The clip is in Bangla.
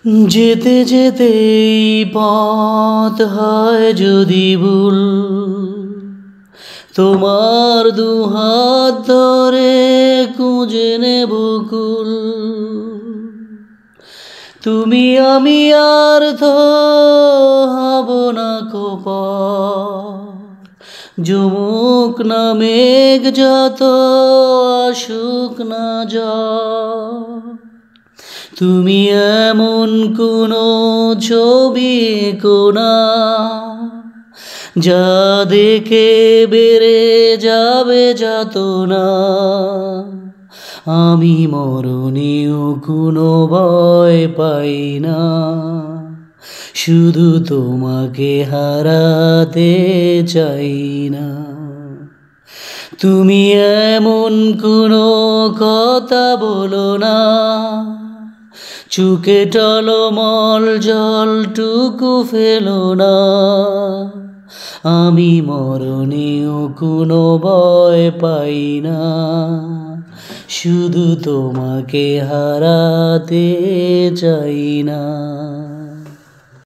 যেতে যেতে পথ হয় যদি ভুল, তোমার দুহাত ধরে খুঁজে নেব কুল। তুমি আমি আর তো হব না কোপার, যমুক না মেঘ যত আসুক না যা। তুমি এমন কোনো ছবি কোনা, যা দেখে বেড়ে যাবে যাতনা। আমি মরণেও কোনো ভয় পাই না, শুধু তোমাকে হারাতে চাই না। তুমি এমন কোনো কথা বলো না, চোখে টলমল জলটুকু ফেলো না। আমি মরণেও কোনো ভয় পাই না, শুধু তোমাকে হারাতে চাই না।